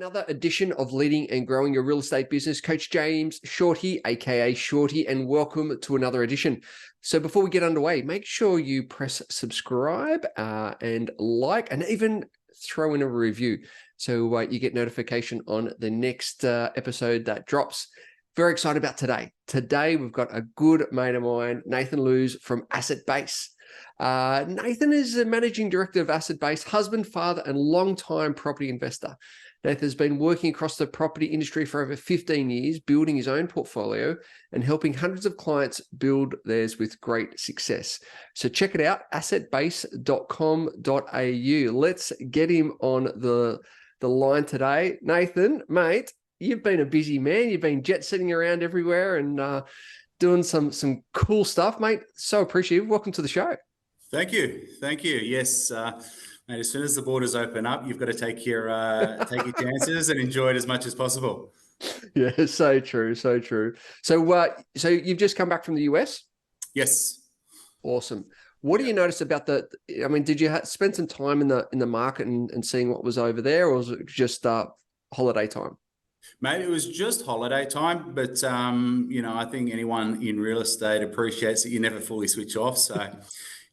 another edition of Leading and Growing Your Real Estate Business. Coach James Shorty, aka Shorty, and welcome to another edition. So before we get underway, make sure you press subscribe and like, and even throw in a review so you get notification on the next episode that drops. Very excited about today. Today, we've got a good mate of mine, Nathan Lewes from Asset Base. Nathan is a managing director of Asset Base, husband, father, and long-time property investor. Nathan's been working across the property industry for over 15 years, building his own portfolio and helping hundreds of clients build theirs with great success. So check it out, assetbase.com.au. Let's get him on the line today. Nathan, mate, you've been a busy man. You've been jet setting around everywhere and doing some cool stuff, mate. So appreciative. Welcome to the show. Thank you. Yes, mate, as soon as the borders open up, you've got to take your chances and enjoy it as much as possible. Yeah, so true. So you've just come back from the US? Yes. Awesome. What do you notice about did you spend some time in the market and seeing what was over there, or was it just holiday time? Mate, it was just holiday time, but I think anyone in real estate appreciates that you never fully switch off. So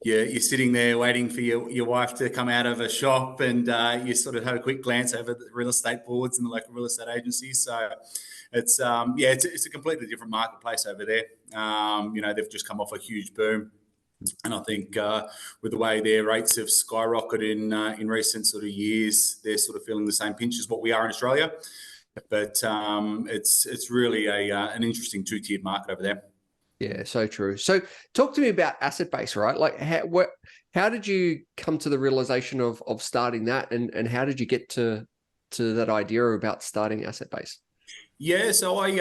you're sitting there waiting for your wife to come out of a shop, and you sort of have a quick glance over the real estate boards and the local real estate agencies. So it's a completely different marketplace over there. They've just come off a huge boom. And I think with the way their rates have skyrocketed in recent sort of years, they're sort of feeling the same pinch as what we are in Australia. But it's really an interesting two-tiered market over there. Yeah, so true. So talk to me about Asset Base, right? Like how did you come to the realization of starting that, and how did you get to that idea about starting Asset Base? Yeah, so I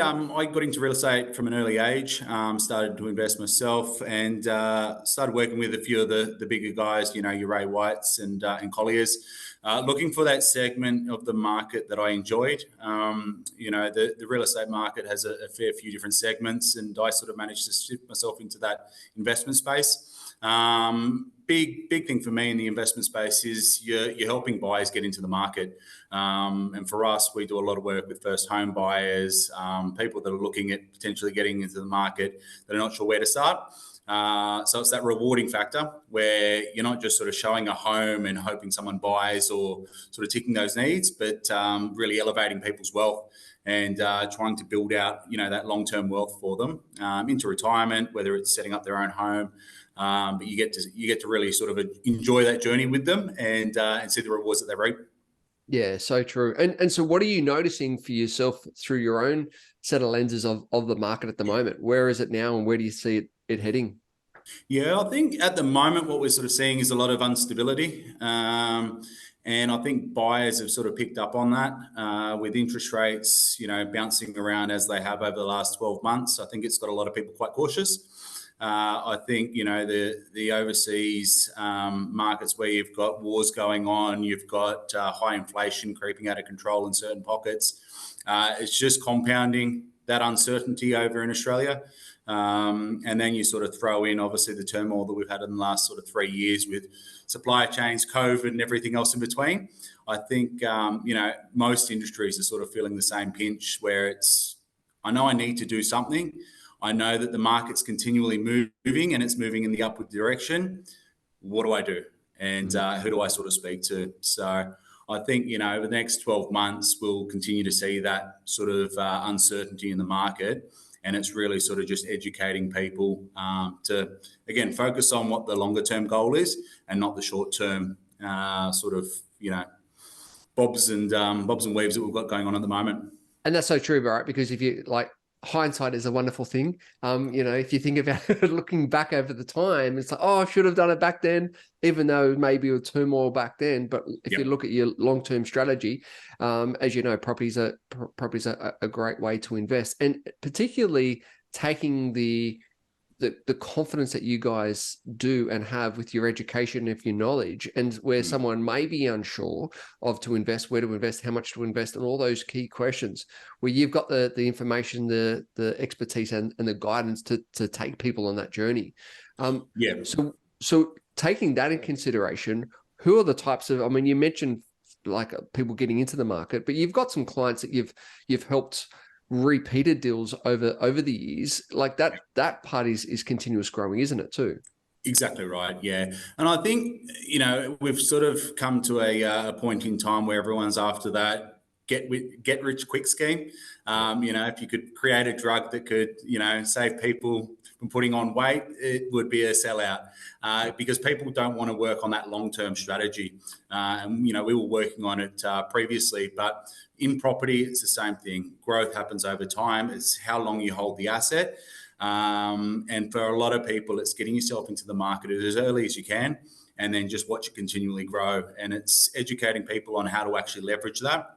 got into real estate from an early age, started to invest myself, and started working with a few of the bigger guys, your Ray Whites and Colliers, looking for that segment of the market that I enjoyed. The real estate market has a fair few different segments, and I sort of managed to shift myself into that investment space. Big thing for me in the investment space is you're helping buyers get into the market. And for us, we do a lot of work with first home buyers, people that are looking at potentially getting into the market that are not sure where to start. So it's that rewarding factor where you're not just sort of showing a home and hoping someone buys or sort of ticking those needs, but really elevating people's wealth and trying to build out, that long-term wealth for them into retirement, whether it's setting up their own home. But you get to really sort of enjoy that journey with them and see the rewards that they reap. Yeah, so true. And so what are you noticing for yourself through your own set of lenses of the market at the moment? Where is it now, and where do you see it heading? Yeah, I think at the moment what we're sort of seeing is a lot of instability. And I think buyers have sort of picked up on that with interest rates, bouncing around as they have over the last 12 months. I think it's got a lot of people quite cautious. I think, the overseas markets where you've got wars going on, you've got high inflation creeping out of control in certain pockets. It's just compounding that uncertainty over in Australia. And then you sort of throw in, obviously, the turmoil that we've had in the last sort of 3 years with supply chains, COVID, and everything else in between. I think, most industries are sort of feeling the same pinch where I know I need to do something. I know that the market's continually moving and it's moving in the upward direction. What do I do? And who do I sort of speak to? So I think, over the next 12 months, we'll continue to see that sort of uncertainty in the market. And it's really sort of just educating people to, again, focus on what the longer term goal is and not the short term bobs and weaves that we've got going on at the moment. And that's so true, right? Because if you hindsight is a wonderful thing. If you think about it, looking back over the time, it's like, oh, I should have done it back then, even though maybe it was turmoil back then. But if you look at your long-term strategy, as you know, properties are a great way to invest, and particularly taking the confidence that you guys do and have with your education, of your knowledge, and where someone may be unsure of to invest, where to invest, how much to invest, and all those key questions, where you've got the information, the expertise and the guidance to take people on that journey. So taking that in consideration, who are the types of, you mentioned like people getting into the market, but you've got some clients that you've helped repeated deals over the years. Like that part is continuous growing, isn't it too? Exactly right. Yeah. And I think, we've sort of come to a point in time where everyone's after that get rich quick scheme. If you could create a drug that could, save people from putting on weight, it would be a sellout because people don't want to work on that long-term strategy. We were working on it previously, but in property, it's the same thing. Growth happens over time. It's how long you hold the asset. And for a lot of people, it's getting yourself into the market as early as you can, and then just watch it continually grow. And it's educating people on how to actually leverage that.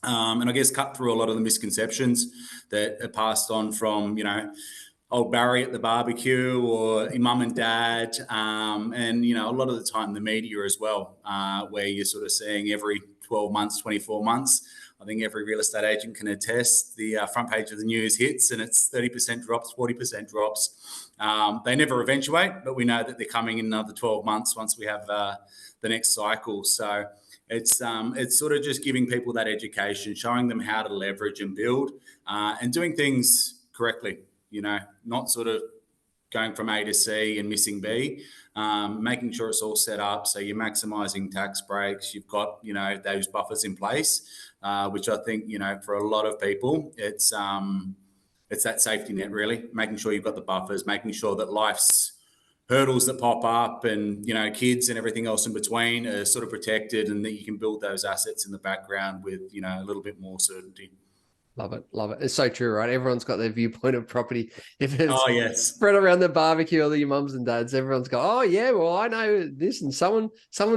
And I guess cut through a lot of the misconceptions that are passed on from, old Barry at the barbecue or your mum and dad. And, a lot of the time the media as well, where you're sort of seeing every 12 months, 24 months. I think every real estate agent can attest the front page of the news hits and it's 30% drops, 40% drops. They never eventuate, but we know that they're coming in another 12 months once we have the next cycle. So it's sort of just giving people that education, showing them how to leverage and build and doing things correctly, not sort of going from A to C and missing B, making sure it's all set up so you're maximising tax breaks. You've got, those buffers in place, which I think, for a lot of people, it's that safety net really, making sure you've got the buffers, making sure that life's hurdles that pop up and, kids and everything else in between are sort of protected and that you can build those assets in the background with, a little bit more certainty. Love it. Love it. It's so true, right? Everyone's got their viewpoint of property. If it's Oh, yes. spread around the barbecue or your mums and dads, everyone's got, oh yeah, well, I know this and someone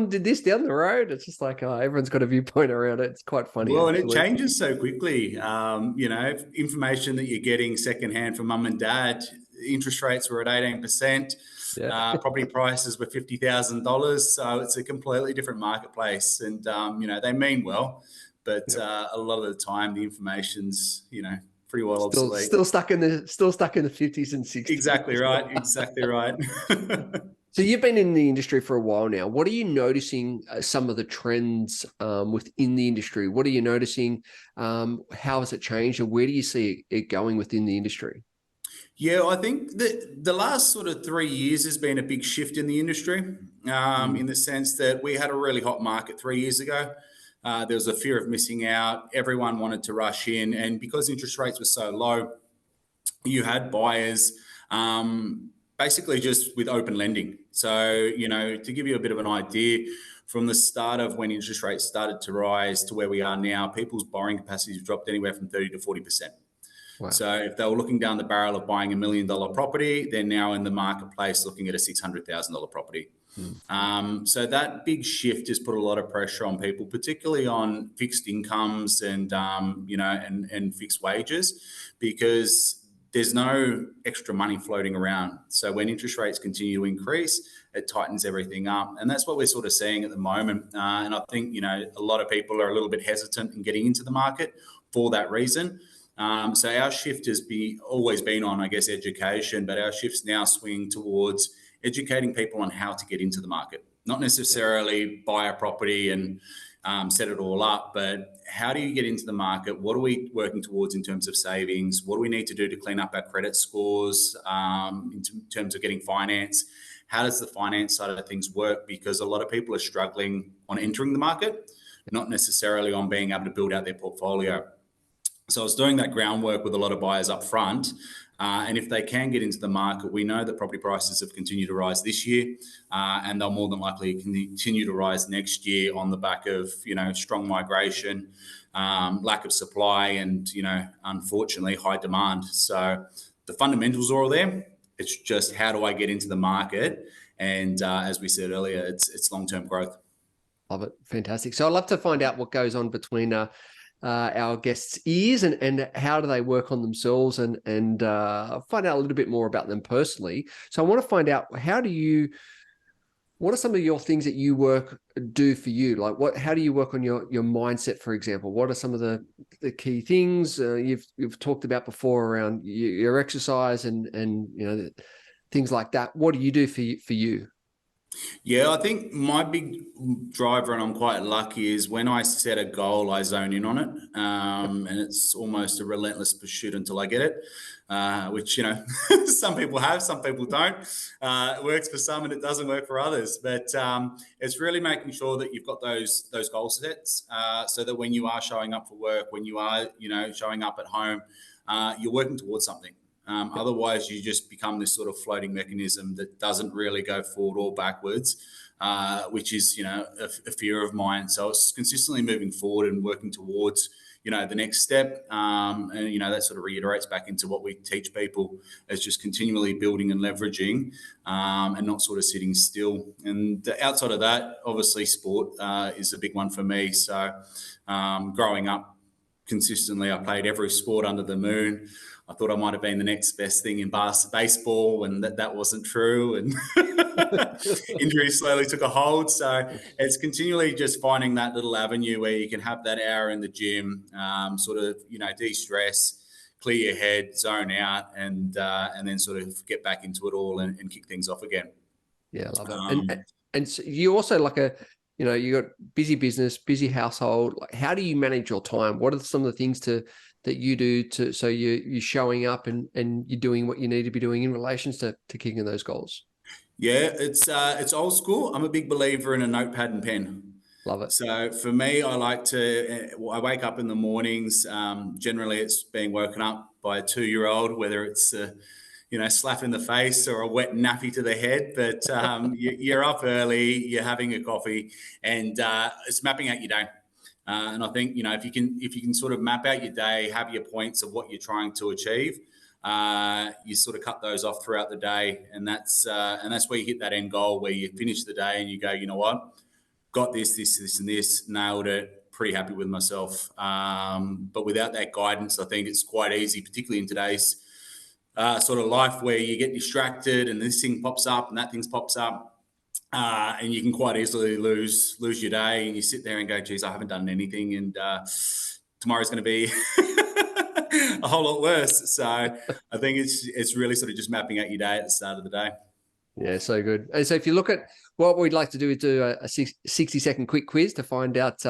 did this down the road. It's just like, oh, everyone's got a viewpoint around it. It's quite funny. Well, actually. and it changes so quickly. Information that you're getting secondhand from mum and dad, interest rates were at 18%. Yeah. Property prices were $50,000. So it's a completely different marketplace. And, they mean well, but a lot of the time the information's, pretty well obsolete. Still stuck in the 50s and 60s. Exactly right. Exactly right. So you've been in the industry for a while now. What are you noticing some of the trends within the industry? What are you noticing? How has it changed and where do you see it going within the industry? Yeah, I think that the last sort of 3 years has been a big shift in the industry in the sense that we had a really hot market 3 years ago. There was a fear of missing out. Everyone wanted to rush in. And because interest rates were so low, you had buyers basically just with open lending. So, to give you a bit of an idea, from the start of when interest rates started to rise to where we are now, people's borrowing capacity has dropped anywhere from 30 to 40%. Wow. So if they were looking down the barrel of buying $1 million property, they're now in the marketplace looking at a $600,000 property. So that big shift has put a lot of pressure on people, particularly on fixed incomes and, and fixed wages, because there's no extra money floating around. So when interest rates continue to increase, it tightens everything up. And that's what we're sort of seeing at the moment. And I think, a lot of people are a little bit hesitant in getting into the market for that reason. So our shift has always been on, I guess, education, but our shift's now swinging towards educating people on how to get into the market, not necessarily buy a property and set it all up, but how do you get into the market? What are we working towards in terms of savings? What do we need to do to clean up our credit scores in terms of getting finance? How does the finance side of things work? Because a lot of people are struggling on entering the market, not necessarily on being able to build out their portfolio. So I was doing that groundwork with a lot of buyers up front. And if they can get into the market, we know that property prices have continued to rise this year, and they'll more than likely continue to rise next year on the back of, strong migration, lack of supply, and, unfortunately, high demand. So the fundamentals are all there. It's just how do I get into the market? And as we said earlier, it's long-term growth. Love it. Fantastic. So I'd love to find out what goes on between our guests' ears and how do they work on themselves and find out a little bit more about them personally. So I want to find out what are some of your things that you do for you? Like how do you work on your mindset, for example? What are some of the key things you've talked about before around your exercise and things like that? What do you do for you? Yeah, I think my big driver, and I'm quite lucky, is when I set a goal, I zone in on it, and it's almost a relentless pursuit until I get it. Which some people have, some people don't. It works for some, and it doesn't work for others. But it's really making sure that you've got those goal sets, so that when you are showing up for work, when you are showing up at home, you're working towards something. Otherwise, you just become this sort of floating mechanism that doesn't really go forward or backwards, which is, a fear of mine. So it's consistently moving forward and working towards, the next step. And, that sort of reiterates back into what we teach people as just continually building and leveraging, and not sort of sitting still. And outside of that, obviously sport is a big one for me. So growing up consistently, I played every sport under the moon. I thought I might have been the next best thing in baseball, and that wasn't true. And injuries slowly took a hold. So it's continually just finding that little avenue where you can have that hour in the gym, sort of, de-stress, clear your head, zone out, and then sort of get back into it all and kick things off again. Yeah, I love it. And so you also you got busy business, busy household. Like, how do you manage your time? What are some of the things that you do so you're showing up and you're doing what you need to be doing in relation to kicking those goals? Yeah, it's old school. I'm a big believer in a notepad and pen. Love it. So for me, I wake up in the mornings. Generally, it's being woken up by a 2-year-old, whether it's slap in the face or a wet nappy to the head. But you're up early, you're having a coffee, and it's mapping out your day. And I think if you can sort of map out your day, have your points of what you're trying to achieve, you sort of cut those off throughout the day, and that's where you hit that end goal where you finish the day and you go, you know what, got this, and this, nailed it. Pretty happy with myself. But without that guidance, I think it's quite easy, particularly in today's sort of life, where you get distracted and this thing pops up and that thing pops up. And you can quite easily lose your day, and you sit there and go, geez, I haven't done anything, and tomorrow's going to be a whole lot worse. So I think it's really sort of just mapping out your day at the start of the day. Yeah, so good. And so if you look at what we'd like to do is do a 60-second quick quiz to find out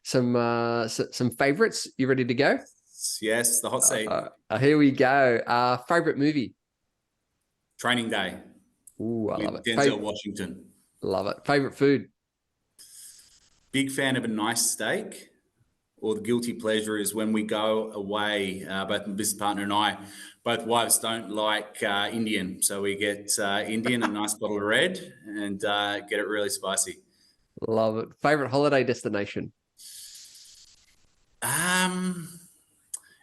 some favorites. You ready to go? Yes, the hot seat. Here we go. Favorite movie? Training Day. Ooh, I love it. Denzel Washington. Love it. Favorite food? Big fan of a nice steak. Or the guilty pleasure is when we go away, both my business partner and I, both wives don't like Indian. So we get Indian, a nice bottle of red, and get it really spicy. Love it. Favorite holiday destination?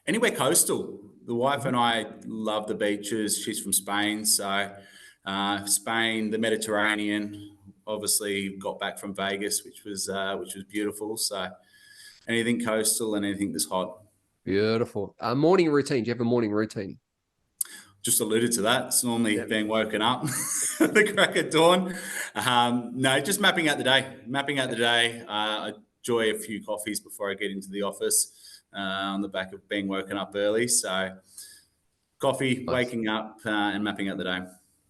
Anywhere coastal. The wife and I love the beaches. She's from Spain. So Spain, the Mediterranean, obviously got back from Vegas, which was beautiful. So anything coastal and anything that's hot. Beautiful. Morning routine. Do you have a morning routine? Just alluded to that. It's normally being woken up at the crack of dawn. No, just mapping out the day. I enjoy a few coffees before I get into the office, on the back of being woken up early. So coffee, nice. Waking up, and mapping out the day.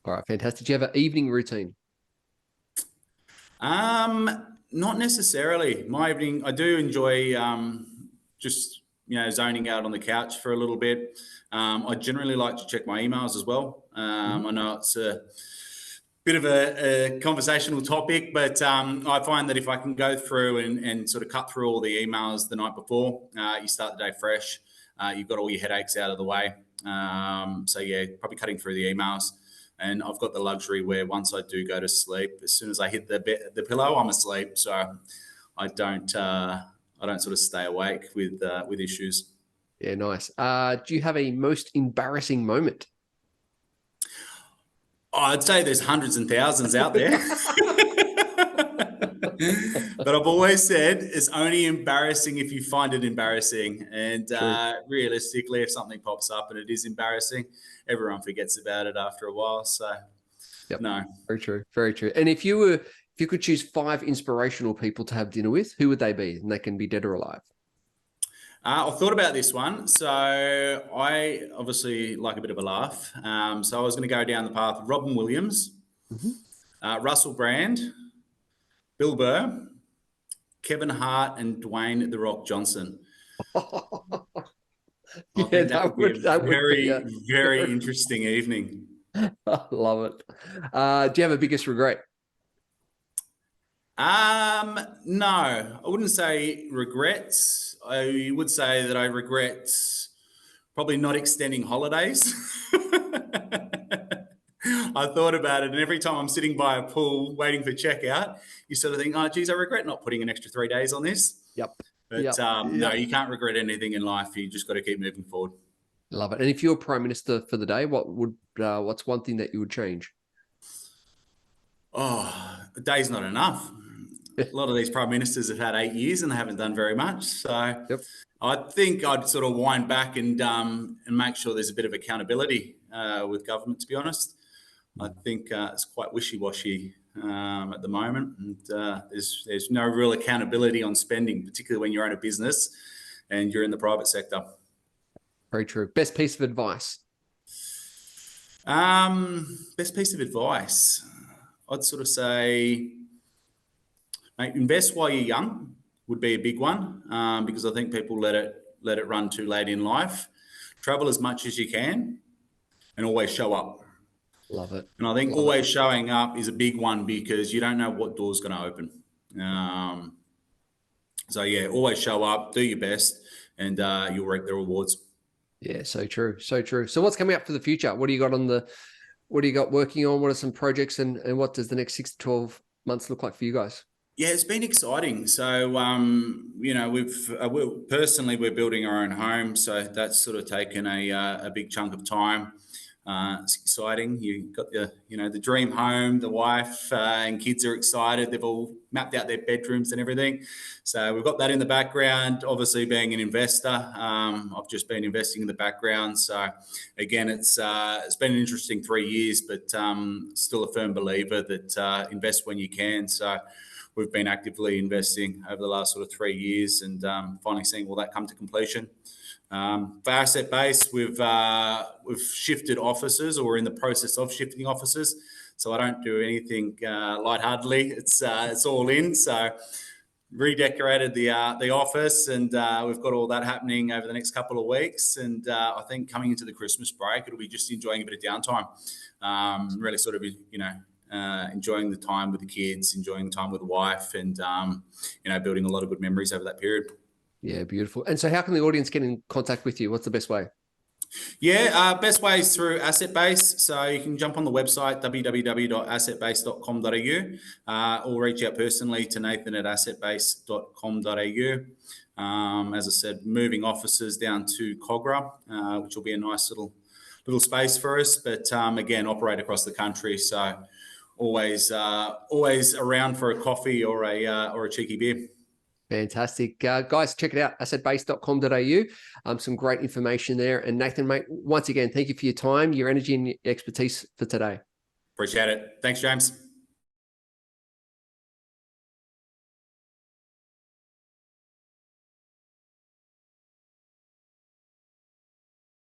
All right, fantastic. Do you have an evening routine? Not necessarily. My evening, I do enjoy just zoning out on the couch for a little bit. I generally like to check my emails as well. I know it's a bit of a conversational topic, but I find that if I can go through and sort of cut through all the emails the night before, you start the day fresh. You've got all your headaches out of the way. So yeah, probably cutting through the emails. And I've got the luxury where once I do go to sleep, as soon as I hit the pillow, I'm asleep. So I don't sort of stay awake with issues. Yeah, nice. Do you have a most embarrassing moment? I'd say there's hundreds and thousands out there. But I've always said it's only embarrassing if you find it embarrassing. And realistically, if something pops up and it is embarrassing, everyone forgets about it after a while. So, no. Very true. Very true. And if you could choose 5 inspirational people to have dinner with, who would they be? And they can be dead or alive. I've thought about this one. So I obviously like a bit of a laugh. So I was going to go down the path of Robin Williams, Russell Brand, Bill Burr, Kevin Hart, and Dwayne "The Rock" Johnson. I Yeah, think that would be a that would be very, a very interesting evening. I love it. Do you have a biggest regret? No, I wouldn't say regrets. I would say that I regret probably not extending holidays. I thought about it, and every time I'm sitting by a pool waiting for checkout, you sort of think, "Oh, geez, I regret not putting an extra 3 days on this." Yep. But no, you can't regret anything in life. You just got to keep moving forward. Love it. And if you're Prime Minister for the day, what's one thing that you would change? Oh, a day's not enough. A lot of these prime ministers have had 8 years and they haven't done very much. So Yep. I think I'd sort of wind back and make sure there's a bit of accountability with government. To be honest, I think it's quite wishy-washy at the moment, and there's no real accountability on spending, particularly when you own a business and you're in the private sector. Very true. Best piece of advice? Best piece of advice, I'd sort of say, mate, invest while you're young would be a big one, because I think people let it run too late in life. Travel as much as you can, and always show up. Love it. And I think always showing up is a big one, because you don't know what door's going to open. So yeah, always show up, do your best, and you'll reap the rewards. Yeah, so true. So true. So what's coming up for the future? What do you got what do you got working on? What are some projects, and what does the next 6 to 12 months look like for you guys? Yeah, it's been exciting. So, we're building our own home. So that's sort of taken a big chunk of time. It's exciting. You got the dream home, the wife and kids are excited. They've all mapped out their bedrooms and everything. So we've got that in the background. Obviously, being an investor, I've just been investing in the background. So again, it's been an interesting 3 years, but still a firm believer that invest when you can. So we've been actively investing over the last sort of 3 years, and finally seeing all that come to completion. For asset base, we've shifted offices, or we're in the process of shifting offices. So I don't do anything lightheartedly. It's all in. So redecorated the office, and we've got all that happening over the next couple of weeks. And I think coming into the Christmas break, it'll be just enjoying a bit of downtime. Really sort of enjoying the time with the kids, enjoying time with the wife, and building a lot of good memories over that period. Yeah, beautiful. And so how can the audience get in contact with you? What's the best way? Yeah, best way is through Asset Base. So you can jump on the website, www.assetbase.com.au, or reach out personally to nathan@assetbase.com.au. As I said, moving offices down to Cogra, which will be a nice little space for us. But again, operate across the country. So always around for a coffee or a cheeky beer. Fantastic. Guys, check it out, assetbase.com.au. Some great information there. And Nathan, mate, once again, thank you for your time, your energy, and your expertise for today. Appreciate it. Thanks, James.